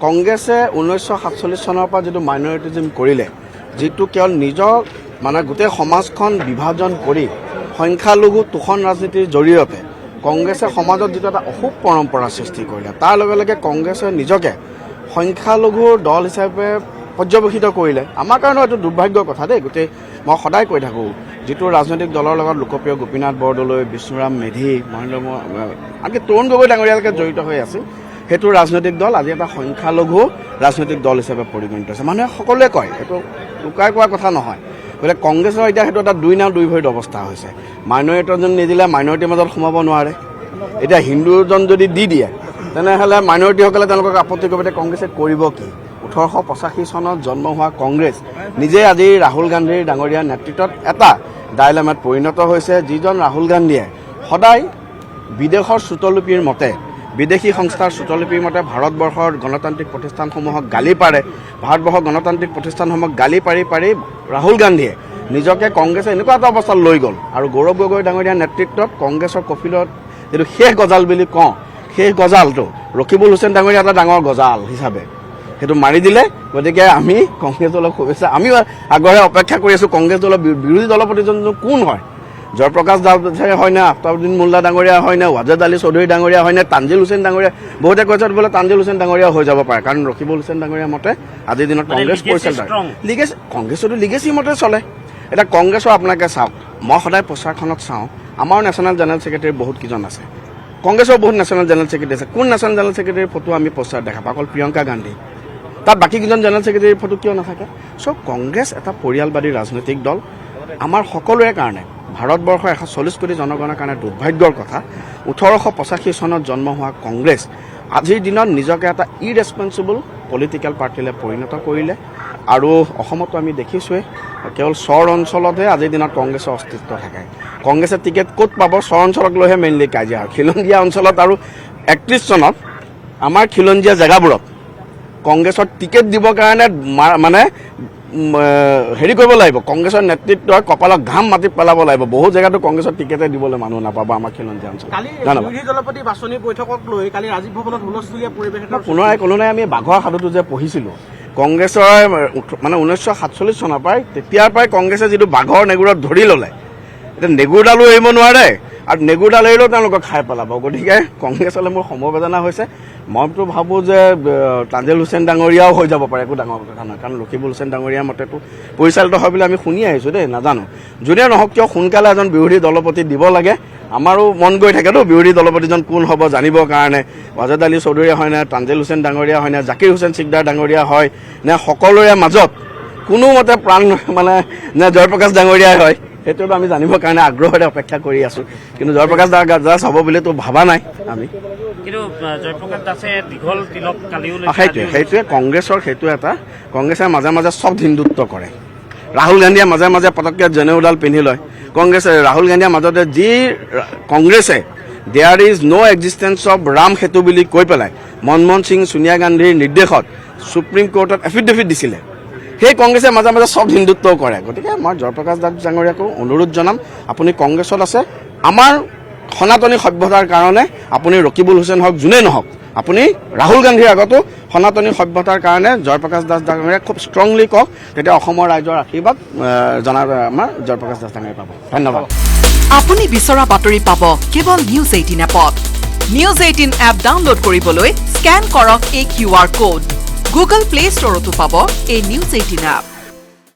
কংগ্ৰেছে 1947 চনৰ পৰা যেটো মাইনৰিটিজম কৰিলে যেটো কেৱল নিজক মানে গোটেই সমাজখন বিভাজন কৰি সংখ্যালঘু তোষণ ৰাজনীতিৰ জৰিয়তে কংগ্ৰেছে সমাজত যেটো এটা অশুভ পৰম্পৰা সৃষ্টি কৰিলে তাৰ লগে লগে কংগ্ৰেছে নিজকে সংখ্যালঘুৰ দল হিচাপে পৰ্যবেক্ষিত কৰিলে আমাৰ কাৰণে এটো দুৰ্ভাগ্যৰ কথা দেই গোটেই মই সদায় কৈ থাকো যেটো ৰাজনৈতিক দলৰ লগত লোকপ্ৰিয় গোপীনাথ বৰদলৈ বিষ্ণুৰাম মেধি মহেন্দ্ৰ আনকি তৰুণ গগৈ ডাঙৰীয়ালৈকে জড়িত হৈ আছে হেতু ৰাজনৈতিক দল আজি এটা সংখ্যালঘু ৰাজনৈতিক দল হিচাপে পৰিগণিত হৈছে মানুহে সকলোৱে কয় এটো লুকাই কোৱা কথা নহয় বলে কংগ্ৰেছৰ এতিয়া হেতু এটা দুই নাও দুই ভৰিত অৱস্থা হৈছে মাইনৰিটিজন নিদিলে মাইনৰিটিৰ মাজত সোমাব নোৱাৰে এতিয়া হিন্দুজন যদি দি দিয়ে তেনেহলে মাইনৰিটিসকলে তেওঁলোকক আপত্তি কৰিলে কংগ্ৰেছে কৰিব কি 1885 চনত জন্ম হোৱা কংগ্ৰেছ নিজে আজি ৰাহুল গান্ধীৰ ডাঙৰীয়া নেতৃত্বত এটা ডাইলেমাত পৰিণত হৈছে যিজন ৰাহুল গান্ধীয়ে সদায় বিদেশৰ সুতলিপিৰ মতে বিদেশী সংস্থাৰ সুতলিপিৰ মতে ভাৰতবৰ্ষৰ গণতান্ত্ৰিক প্ৰতিষ্ঠানসমূহক গালি পাৰে ভাৰতবৰ্ষৰ গণতান্ত্ৰিক প্ৰতিষ্ঠানসমূহক গালি পাৰি ৰাহুল গান্ধীয়ে নিজকে কংগ্ৰেছে এনেকুৱা এটা অৱস্থাত লৈ গ'ল আৰু গৌৰৱ গগৈ ডাঙৰীয়া নেতৃত্বত কংগ্ৰেছৰ কফিলত যেটো শেষ গজাল বুলি কওঁ শেষ গজালটো ৰকিবুল হুছেইন ডাঙৰীয়া এটা ডাঙৰ গজাল হিচাপে হেতু মাৰি দিলে গতিকে আমি কংগ্ৰেছ দলক শুভেচ্ছা আমি আগৰে অপেক্ষা কৰি আছো কংগ্ৰেছ দলৰ বিৰোধী দলপতিজন কোন হয় জয়প্ৰকাশ দাসে হয় না আফতাবউদ্দিন মোল্লা ডাঙৰীয়া হয় না ওয়াজেদ আলী চৌধুৰী ডাঙৰীয়া হয় না তানজিল হুছেইন ডাঙৰীয়া বহুতে কৈছে বোলে তানজিল হুছেইন ডাঙৰীয়া হৈ যাব পাৰে কাৰণ ৰকিবুল হুছেইন ডাঙৰীয়া মতে আজিৰ দিনত কংগ্ৰেছ পৰিচালিত লিগেছি কংগ্ৰেছটো লিগেছি মতে চলে এটা কংগ্ৰেছৰ আপোনাকে চাওক মই সদায় প্ৰচাৰখনত চাওঁ আমাৰ নেশ্যনেল জেনেৰেল ছেক্ৰেটাৰী বহুত কিজন আছে কংগ্ৰেছৰ বহুত নেশ্যনেল জেনেৰেল ছেক্ৰেটাৰী আছে কোন নেশ্যনেল জেনেৰেল ছেক্ৰেটাৰীৰ ফটো আমি প্ৰচাৰ দেখা পাওঁ অকল প্ৰিয়ংকা গান্ধী তাত বাকী কিজন জেনেৰেল ছেক্ৰেটাৰীৰ ফটো কিয় নাথাকে সো কংগ্ৰেছ এটা পৰিয়ালবাদী ৰাজনৈতিক দল আমাৰ সকলোৰে কাৰণে ভাৰতবৰ্ষৰ 140 কোটি জনগণৰ কাৰণে দুৰ্ভাগ্যৰ কথা 1885 চনত জন্ম হোৱা কংগ্ৰেছ আজিৰ দিনত নিজকে এটা ইৰেছপন্সিবল পলিটিক্যাল পাৰ্টিলৈ পৰিণত কৰিলে আৰু অসমতো আমি দেখিছোৱে কেৱল চৰ অঞ্চলতহে আজিৰ দিনত কংগ্ৰেছৰ অস্তিত্ব থাকে কংগ্ৰেছে টিকেট ক'ত পাব চৰ অঞ্চলক লৈহে মেইনলি কাজিয়া খিলঞ্জীয়া অঞ্চলত আৰু 31 চনত আমাৰ খিলঞ্জীয়া জেগাবোৰত কংগ্ৰেছৰ টিকেট দিবৰ কাৰণে মানে হেৰি কৰিব লাগিব কংগ্ৰেছৰ নেতৃত্বৰ কপালত ঘাম মাটি পেলাব লাগিব বহু জেগাতো কংগ্ৰেছৰ টিকেটে দিবলৈ মানুহ নাপাব আমাৰ খিলঞ্জীয়া অঞ্চল বিৰোধী দলপতি বাছনি বৈঠকক লৈ কালি ৰাজীৱ ভৱনত হুলস্থুলীয়া পৰিৱেশ পুনৰাই কোনোনাই আমি বাঘৰ সাধুটো যে পঢ়িছিলোঁ কংগ্ৰেছৰ মানে 1947 চনৰ পৰাই তেতিয়াৰ পৰাই কংগ্ৰেছে যিটো বাঘৰ নেগুৰত ধৰি ল'লে এতিয়া নেগুৰডালো এৰিব নোৱাৰে আৰু নেগুৰডাল এৰিলেও তেওঁলোকক খাই পেলাব গতিকে কংগ্ৰেছলৈ মোৰ সমবেদনা হৈছে মইতো ভাবোঁ যে তানজিল হুছেইন ডাঙৰীয়াও হৈ যাব পাৰে একো ডাঙৰ কথা নহয় কাৰণ ৰকিবুল হুছেইন ডাঙৰীয়াৰ মতেতো পৰিচালিত হয় বুলি আমি শুনি আহিছোঁ দেই নাজানো যোনে নহওক কিয় সোনকালে এজন বিৰোধী দলপতি দিব লাগে আমাৰো মন গৈ থাকেতো বিৰোধী দলপতিজন কোন হ'ব জানিবৰ কাৰণে ওয়াজেদ আলী চৌধুৰী হয় নে তানজিল হুছেইন ডাঙৰীয়া হয় নে জাকিৰ হুছেইন চিকদাৰ ডাঙৰীয়া হয় নে সকলোৰে মাজত কোনোমতে প্ৰাণ মানে নে জয়প্ৰকাশ ডাঙৰীয়াই হয় সেইটো আমি জানিবৰ কাৰণে আগ্ৰহেৰে অপেক্ষা কৰি আছো কিন্তু জয়প্ৰকাশ দাস হ'ব বুলিতো ভাবা নাই আমি কিন্তু জয়প্ৰকাশ দাসে দীঘল তিলক কালিও সেইটোৱে কংগ্ৰেছৰ সেইটো এটা কংগ্ৰেছে মাজে মাজে চব হিন্দুত্ব কৰে ৰাহুল গান্ধীয়ে মাজে মাজে পটককৈ জেনেউডাল পিন্ধি লয় কংগ্ৰেছে ৰাহুল গান্ধীয়ে মাজতে যি কংগ্ৰেছে there is no' existence of Ram Setu বুলি কৈ পেলাই মনমোহন সিং সোনিয়া গান্ধীৰ নিৰ্দেশত সুপ্ৰিম কোৰ্টত এফিডেভিট দিছিলে সেই কংগ্ৰেছে মাজে মাজে চব হিন্দুত্বও কৰে গতিকে মই জয়প্ৰকাশ দাস ডাঙৰীয়াকো অনুৰোধ জনাম আপুনি কংগ্ৰেছত আছে আমাৰ সনাতনী সভ্যতাৰ কাৰণে আপুনি ৰকিবুল হুছেইন হওক যোনে নহওক আপুনি ৰাহুল গান্ধীৰ আগতো সনাতনী সভ্যতাৰ কাৰণে জয়প্ৰকাশ দাস ডাঙৰীয়াক খুব ষ্ট্ৰংলি কওক তেতিয়া অসমৰ ৰাইজৰ আশীৰ্বাদ আমাৰ জয়প্ৰকাশ দাস ডাঙৰীয়া পাব ধন্যবাদ আপুনি বিচৰা বাতৰি পাব কেৱল নিউজ 18 এপত নিউজ 18 এপ ডাউনলোড কৰিবলৈ স্কেন কৰক এই QR কোড গুগল প্লে ষ্টৰতো পাব এই নিউজ 18 এপ